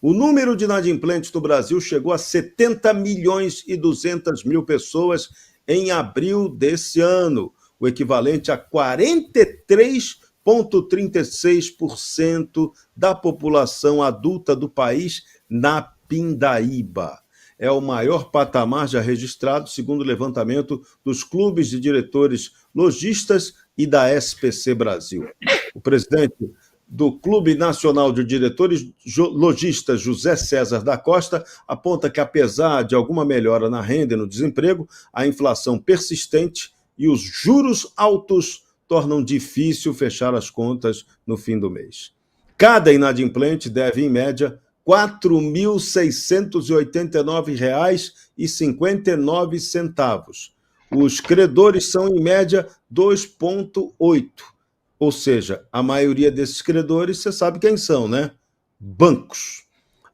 O número de inadimplentes no Brasil chegou a 70 milhões e 200 mil pessoas em abril desse ano, o equivalente a 43,36% da população adulta do país na Pindaíba. É o maior patamar já registrado, segundo o levantamento dos clubes de diretores lojistas e da SPC Brasil. O presidente do Clube Nacional de Diretores Lojistas, José César da Costa, aponta que, apesar de alguma melhora na renda e no desemprego, a inflação persistente e os juros altos tornam difícil fechar as contas no fim do mês. Cada inadimplente deve, em média, R$ 4.689,59. Os credores são, em média, 2,8. Ou seja, a maioria desses credores, você sabe quem são, né? Bancos.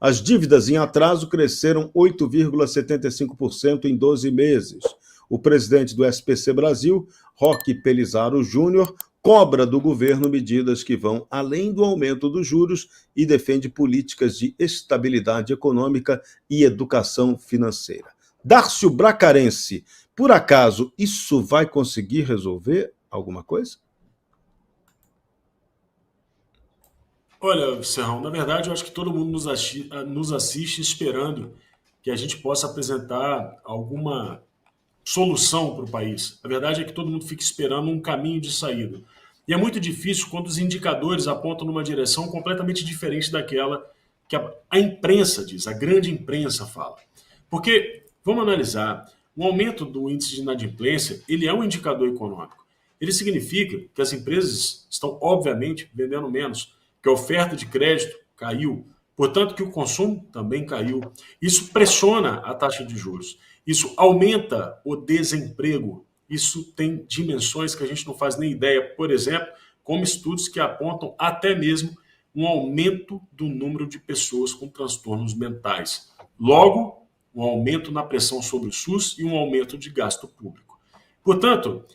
As dívidas em atraso cresceram 8,75% em 12 meses. O presidente do SPC Brasil, Roque Pelizaro Júnior, cobra do governo medidas que vão além do aumento dos juros e defende políticas de estabilidade econômica e educação financeira. Dárcio Bracarense, por acaso isso vai conseguir resolver alguma coisa? Olha, Serrão, na verdade eu acho que todo mundo nos assiste esperando que a gente possa apresentar alguma solução para o país. A verdade é que todo mundo fica esperando um caminho de saída. E é muito difícil quando os indicadores apontam numa direção completamente diferente daquela que a imprensa diz, a grande imprensa fala. Porque, vamos analisar, o aumento do índice de inadimplência, ele é um indicador econômico. Ele significa que as empresas estão, obviamente, vendendo menos, que a oferta de crédito caiu, portanto que o consumo também caiu. Isso pressiona a taxa de juros, isso aumenta o desemprego, isso tem dimensões que a gente não faz nem ideia, por exemplo, como estudos que apontam até mesmo um aumento do número de pessoas com transtornos mentais. Logo, um aumento na pressão sobre o SUS e um aumento de gasto público. Portanto,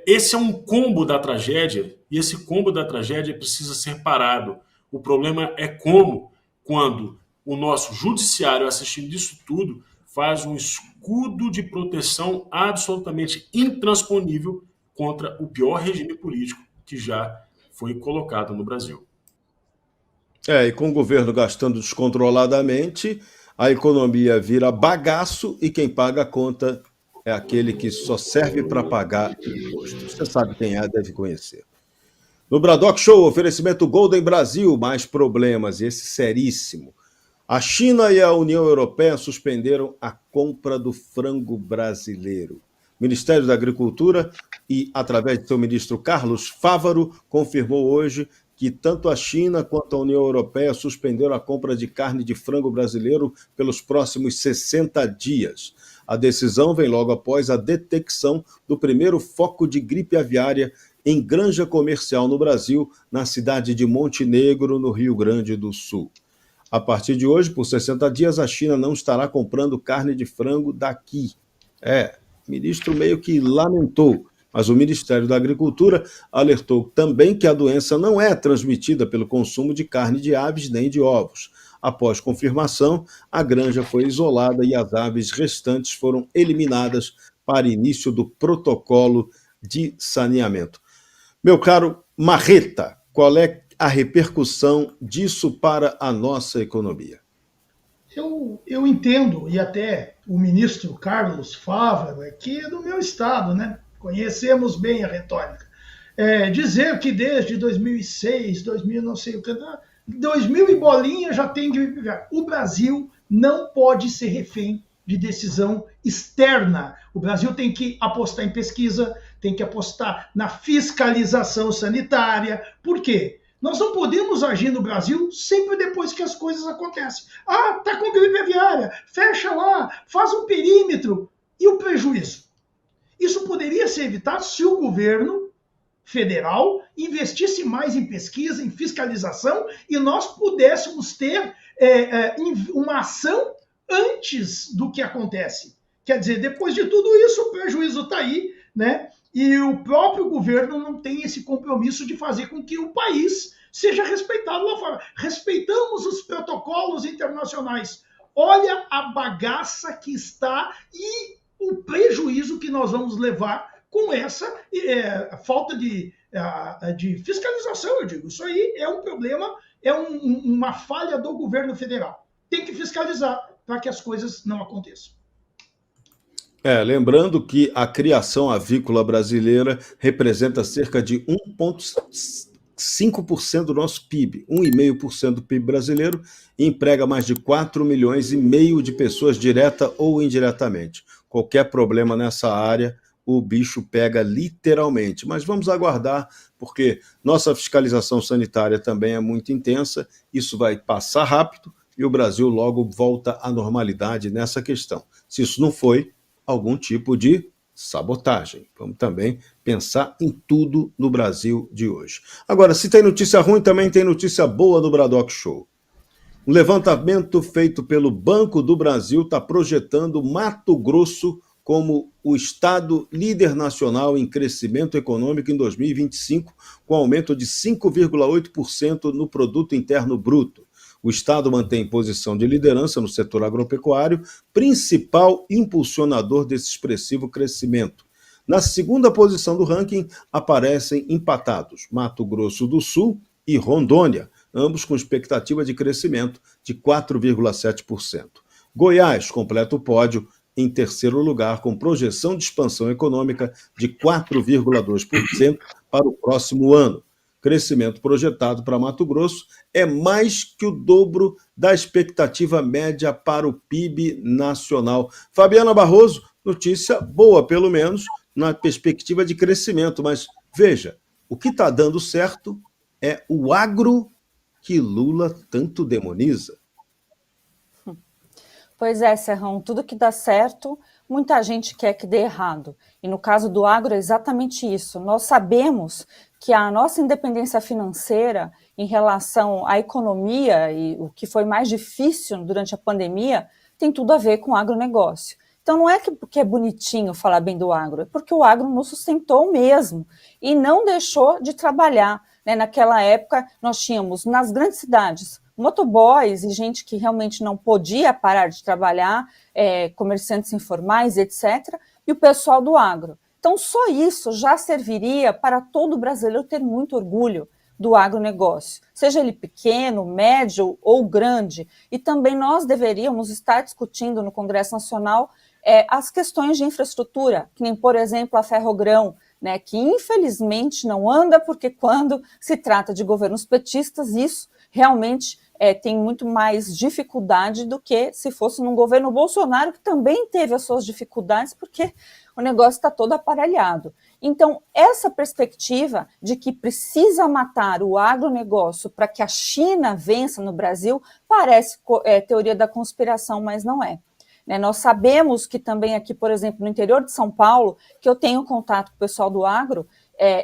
esse é um combo da tragédia, e esse combo da tragédia precisa ser parado. O problema é como, quando o nosso judiciário, assistindo isso tudo, faz um escudo de proteção absolutamente intransponível contra o pior regime político que já foi colocado no Brasil. E com o governo gastando descontroladamente, a economia vira bagaço e quem paga a conta é aquele que só serve para pagar imposto. Você sabe quem é, deve conhecer. No Bradock Show, oferecimento Golden Brasil, mais problemas, esse seríssimo. A China e a União Europeia suspenderam a compra do frango brasileiro. O Ministério da Agricultura, e através de seu ministro Carlos Fávaro, confirmou hoje que tanto a China quanto a União Europeia suspenderam a compra de carne de frango brasileiro pelos próximos 60 dias. A decisão vem logo após a detecção do primeiro foco de gripe aviária em granja comercial no Brasil, na cidade de Montenegro, no Rio Grande do Sul. A partir de hoje, por 60 dias, a China não estará comprando carne de frango daqui. O ministro meio que lamentou, mas o Ministério da Agricultura alertou também que a doença não é transmitida pelo consumo de carne de aves nem de ovos. Após confirmação, a granja foi isolada e as aves restantes foram eliminadas para início do protocolo de saneamento. Meu caro Marreta, qual é a repercussão disso para a nossa economia? Eu entendo, e até o ministro Carlos Fávaro, que é do meu estado, né? Conhecemos bem a retórica. Dizer que desde 2006, 2000 não sei o que, 2000 e bolinha já tem de viver. O Brasil não pode ser refém de decisão externa. O Brasil tem que apostar em pesquisa, tem que apostar na fiscalização sanitária. Por quê? Nós não podemos agir no Brasil sempre depois que as coisas acontecem. Tá com gripe aviária, fecha lá, faz um perímetro. E o prejuízo? Isso poderia ser evitado se o governo federal investisse mais em pesquisa, em fiscalização, e nós pudéssemos ter uma ação antes do que acontece. Quer dizer, depois de tudo isso, o prejuízo está aí, né? E o próprio governo não tem esse compromisso de fazer com que o país seja respeitado lá fora. Respeitamos os protocolos internacionais. Olha a bagaça que está e o prejuízo que nós vamos levar com essa falta de fiscalização, eu digo. Isso aí é um problema, uma falha do governo federal. Tem que fiscalizar para que as coisas não aconteçam. Lembrando que a criação avícola brasileira representa cerca de 1,5% do nosso PIB, 1,5% do PIB brasileiro, e emprega mais de 4,5 milhões de pessoas direta ou indiretamente. Qualquer problema nessa área, o bicho pega literalmente. Mas vamos aguardar, porque nossa fiscalização sanitária também é muito intensa, isso vai passar rápido e o Brasil logo volta à normalidade nessa questão. Se isso não foi, algum tipo de sabotagem. Vamos também pensar em tudo no Brasil de hoje. Agora, se tem notícia ruim, também tem notícia boa do Bradock Show. Um levantamento feito pelo Banco do Brasil está projetando Mato Grosso como o estado líder nacional em crescimento econômico em 2025, com aumento de 5,8% no Produto Interno Bruto. O estado mantém posição de liderança no setor agropecuário, principal impulsionador desse expressivo crescimento. Na segunda posição do ranking aparecem empatados Mato Grosso do Sul e Rondônia, ambos com expectativa de crescimento de 4,7%. Goiás completa o pódio em terceiro lugar, com projeção de expansão econômica de 4,2% para o próximo ano. Crescimento projetado para Mato Grosso é mais que o dobro da expectativa média para o PIB nacional. Fabiana Barroso, notícia boa, pelo menos, na perspectiva de crescimento. Mas veja, o que está dando certo é o agro que Lula tanto demoniza. Pois é, Serrão, tudo que dá certo, muita gente quer que dê errado. E no caso do agro é exatamente isso. Nós sabemos que a nossa independência financeira em relação à economia e o que foi mais difícil durante a pandemia tem tudo a ver com o agronegócio. Então não é porque é bonitinho falar bem do agro, é porque o agro nos sustentou mesmo e não deixou de trabalhar. Naquela época nós tínhamos nas grandes cidades motoboys e gente que realmente não podia parar de trabalhar, comerciantes informais, etc., e o pessoal do agro. Então, só isso já serviria para todo brasileiro ter muito orgulho do agronegócio, seja ele pequeno, médio ou grande. E também nós deveríamos estar discutindo no Congresso Nacional as questões de infraestrutura, que nem, por exemplo, a Ferrogrão, que infelizmente não anda, porque quando se trata de governos petistas, isso realmente tem muito mais dificuldade do que se fosse num governo Bolsonaro, que também teve as suas dificuldades, porque o negócio está todo aparelhado. Então, essa perspectiva de que precisa matar o agronegócio para que a China vença no Brasil parece teoria da conspiração, mas não é. Nós sabemos que também aqui, por exemplo, no interior de São Paulo, que eu tenho contato com o pessoal do agro,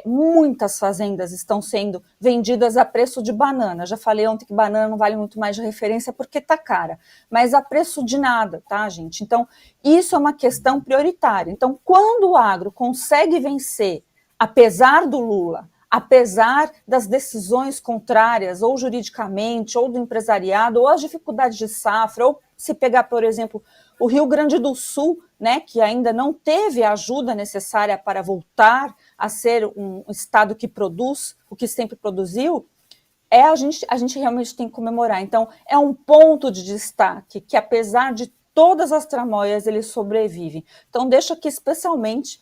muitas fazendas estão sendo vendidas a preço de banana. Já falei ontem que banana não vale muito mais de referência porque está cara, mas a preço de nada, tá, gente? Então, isso é uma questão prioritária. Então, quando o agro consegue vencer, apesar do Lula, apesar das decisões contrárias, ou juridicamente, ou do empresariado, ou as dificuldades de safra, ou se pegar, por exemplo, o Rio Grande do Sul, que ainda não teve a ajuda necessária para voltar a ser um estado que produz o que sempre produziu, a gente realmente tem que comemorar. Então, é um ponto de destaque que, apesar de todas as tramóias, ele sobrevive. Então, deixo aqui especialmente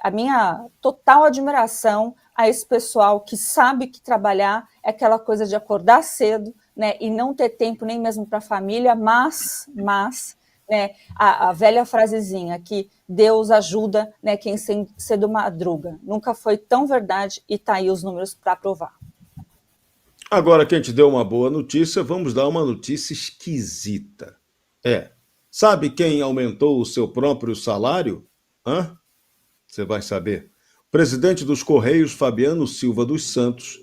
a minha total admiração a esse pessoal que sabe que trabalhar é aquela coisa de acordar cedo, e não ter tempo nem mesmo para a família, mas a velha frasezinha que Deus ajuda quem cedo madruga. Nunca foi tão verdade e está aí os números para provar. Agora que a gente deu uma boa notícia, vamos dar uma notícia esquisita. Sabe quem aumentou o seu próprio salário? Você vai saber. O presidente dos Correios, Fabiano Silva dos Santos,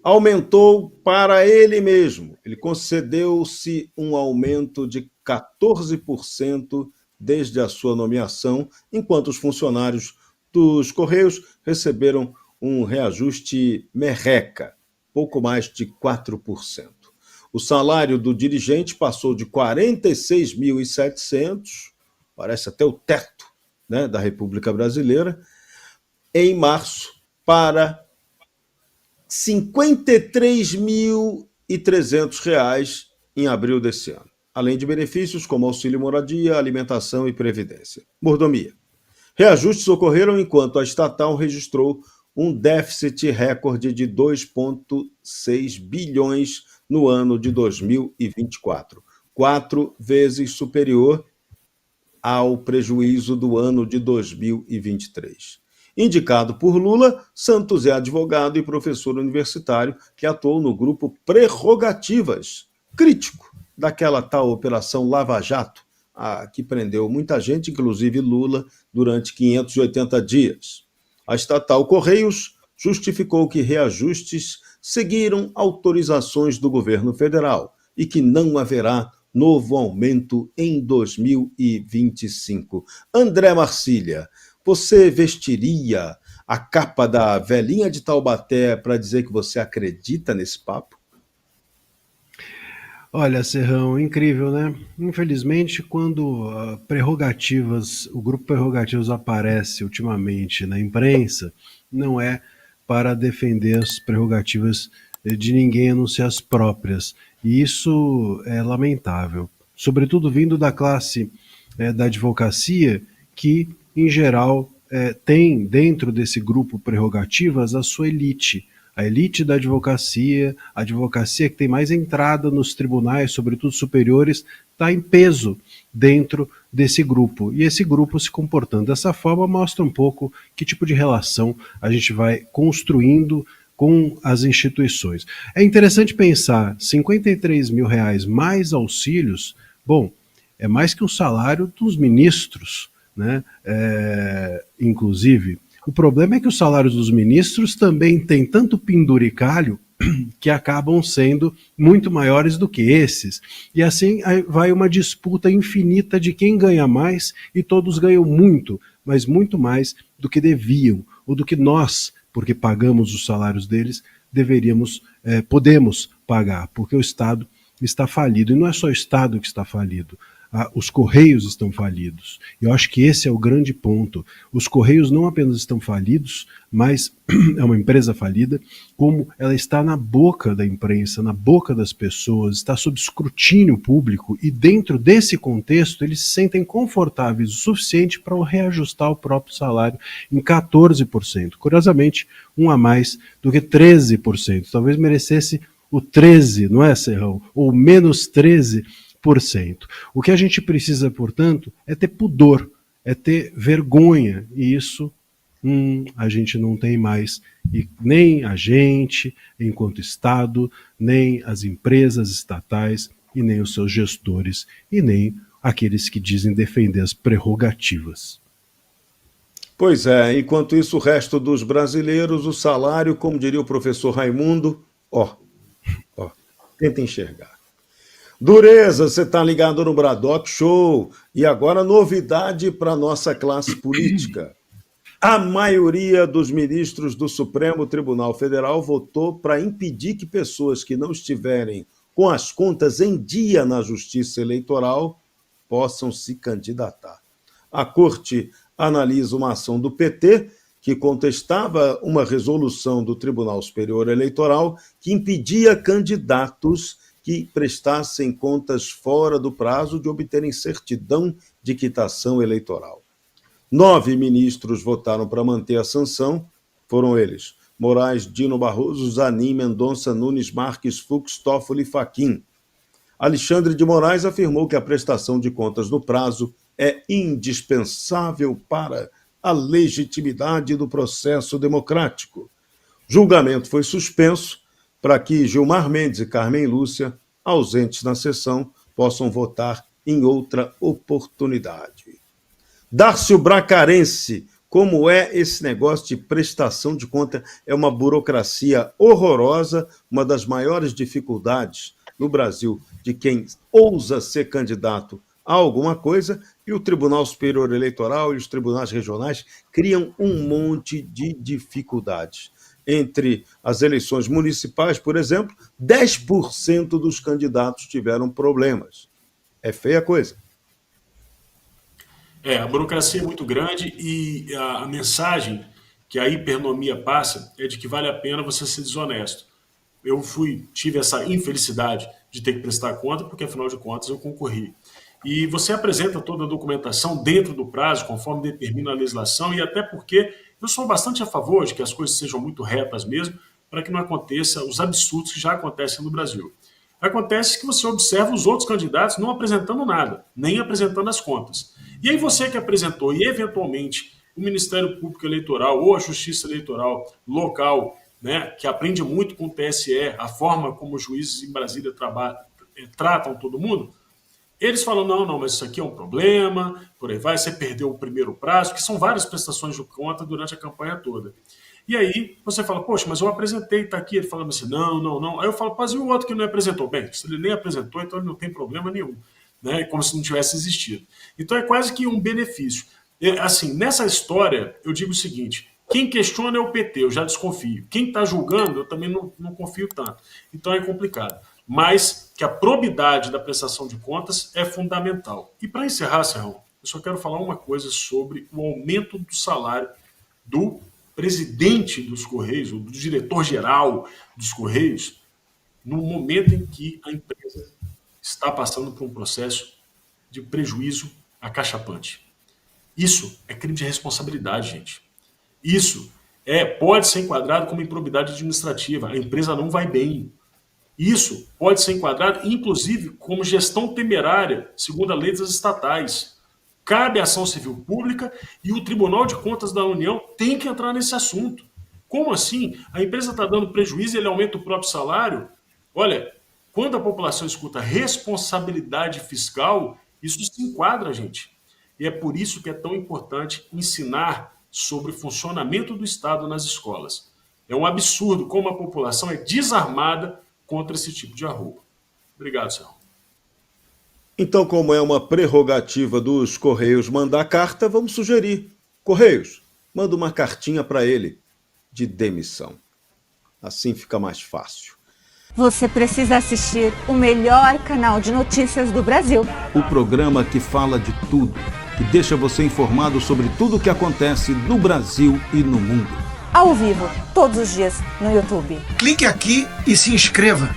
aumentou para ele mesmo. Ele concedeu-se um aumento de 14% desde a sua nomeação, enquanto os funcionários dos Correios receberam um reajuste merreca. pouco mais de 4%. O salário do dirigente passou de 46.700, parece até o teto, né, da República Brasileira, em março, para R$ 53.300 em abril desse ano, além de benefícios como auxílio moradia, alimentação e previdência. Mordomia. Reajustes ocorreram enquanto a estatal registrou um déficit recorde de 2,6 bilhões no ano de 2024, 4 vezes superior ao prejuízo do ano de 2023. Indicado por Lula, Santos é advogado e professor universitário que atuou no grupo Prerrogativas, crítico daquela tal Operação Lava Jato, que prendeu muita gente, inclusive Lula, durante 580 dias. A estatal Correios justificou que reajustes seguiram autorizações do governo federal e que não haverá novo aumento em 2025. André Marcília, você vestiria a capa da velhinha de Taubaté para dizer que você acredita nesse papo? Olha, Serrão, incrível, né? Infelizmente, quando o grupo Prerrogativas aparece ultimamente na imprensa, não é para defender as prerrogativas de ninguém, a não ser as próprias. E isso é lamentável, sobretudo vindo da classe da advocacia, que, em geral, tem dentro desse grupo Prerrogativas a sua elite. A elite da advocacia, a advocacia que tem mais entrada nos tribunais, sobretudo superiores, está em peso dentro desse grupo. E esse grupo, se comportando dessa forma, mostra um pouco que tipo de relação a gente vai construindo com as instituições. É interessante pensar, R$53 mil mais auxílios, bom, é mais que o salário dos ministros, né? Inclusive, o problema é que os salários dos ministros também têm tanto penduricalho que acabam sendo muito maiores do que esses. E assim vai uma disputa infinita de quem ganha mais, e todos ganham muito, mas muito mais do que deviam, ou do que nós, porque pagamos os salários deles, podemos pagar, porque o Estado está falido. E não é só o Estado que está falido. Os Correios estão falidos. Eu acho que esse é o grande ponto. Os Correios não apenas estão falidos, mas é uma empresa falida, como ela está na boca da imprensa, na boca das pessoas, está sob escrutínio público, e dentro desse contexto eles se sentem confortáveis o suficiente para reajustar o próprio salário em 14%. Curiosamente, um a mais do que 13%. Talvez merecesse o 13%, não é, Serrão? Ou menos 13%. O que a gente precisa, portanto, é ter pudor, é ter vergonha, e isso a gente não tem mais, e nem a gente, enquanto Estado, nem as empresas estatais, e nem os seus gestores, e nem aqueles que dizem defender as prerrogativas. Pois é, enquanto isso, o resto dos brasileiros, o salário, como diria o professor Raimundo, tenta enxergar. Dureza, você está ligado no Bradock Show. E agora novidade para a nossa classe política. A maioria dos ministros do Supremo Tribunal Federal votou para impedir que pessoas que não estiverem com as contas em dia na Justiça Eleitoral possam se candidatar. A Corte analisa uma ação do PT que contestava uma resolução do Tribunal Superior Eleitoral que impedia candidatos que prestassem contas fora do prazo de obterem certidão de quitação eleitoral. 9 ministros votaram para manter a sanção, foram eles: Moraes, Dino Barroso, Zanin, Mendonça, Nunes, Marques, Fux, Toffoli e Fachin. Alexandre de Moraes afirmou que a prestação de contas no prazo é indispensável para a legitimidade do processo democrático. Julgamento foi suspenso para que Gilmar Mendes e Carmen Lúcia, ausentes na sessão, possam votar em outra oportunidade. Dárcio Bracarense, como é esse negócio de prestação de conta? É uma burocracia horrorosa, uma das maiores dificuldades no Brasil de quem ousa ser candidato a alguma coisa, e o Tribunal Superior Eleitoral e os tribunais regionais criam um monte de dificuldades. entre as eleições municipais, por exemplo, 10% dos candidatos tiveram problemas. É feia a coisa. A burocracia é muito grande e a mensagem que a hipernomia passa é de que vale a pena você ser desonesto. Eu tive essa infelicidade de ter que prestar conta, porque afinal de contas eu concorri. E você apresenta toda a documentação dentro do prazo, conforme determina a legislação, e até porque eu sou bastante a favor de que as coisas sejam muito retas mesmo, para que não aconteça os absurdos que já acontecem no Brasil. Acontece que você observa os outros candidatos não apresentando nada, nem apresentando as contas. E aí você que apresentou e, eventualmente, o Ministério Público Eleitoral ou a Justiça Eleitoral local, né, que aprende muito com o TSE, a forma como os juízes em Brasília tratam todo mundo, eles falam, não, mas isso aqui é um problema, por aí vai, você perdeu o primeiro prazo, que são várias prestações de conta durante a campanha toda. E aí você fala, poxa, mas eu apresentei, está aqui. Ele fala assim, não. Aí eu falo, mas e o outro que não apresentou? Bem, se ele nem apresentou, então ele não tem problema nenhum. Né? Como se não tivesse existido. Então é quase que um benefício. Assim, nessa história, eu digo o seguinte, quem questiona é o PT, eu já desconfio. Quem está julgando, eu também não confio tanto. Então é complicado. Mas que a probidade da prestação de contas é fundamental. E para encerrar, Serrão, eu só quero falar uma coisa sobre o aumento do salário do presidente dos Correios, ou do diretor-geral dos Correios, no momento em que a empresa está passando por um processo de prejuízo acachapante. Isso é crime de responsabilidade, gente. Isso pode ser enquadrado como improbidade administrativa. A empresa não vai bem. Isso pode ser enquadrado, inclusive, como gestão temerária, segundo a lei das estatais. Cabe a ação civil pública e o Tribunal de Contas da União tem que entrar nesse assunto. Como assim? A empresa está dando prejuízo e ele aumenta o próprio salário? Olha, quando a população escuta responsabilidade fiscal, isso se enquadra, gente. E é por isso que é tão importante ensinar sobre o funcionamento do Estado nas escolas. É um absurdo como a população é desarmada contra esse tipo de arroubo. Obrigado, Sérgio. Então, como é uma prerrogativa dos Correios mandar carta, vamos sugerir. Correios, manda uma cartinha para ele de demissão. Assim fica mais fácil. Você precisa assistir o melhor canal de notícias do Brasil. O programa que fala de tudo, que deixa você informado sobre tudo o que acontece no Brasil e no mundo. Ao vivo, todos os dias, no YouTube. Clique aqui e se inscreva.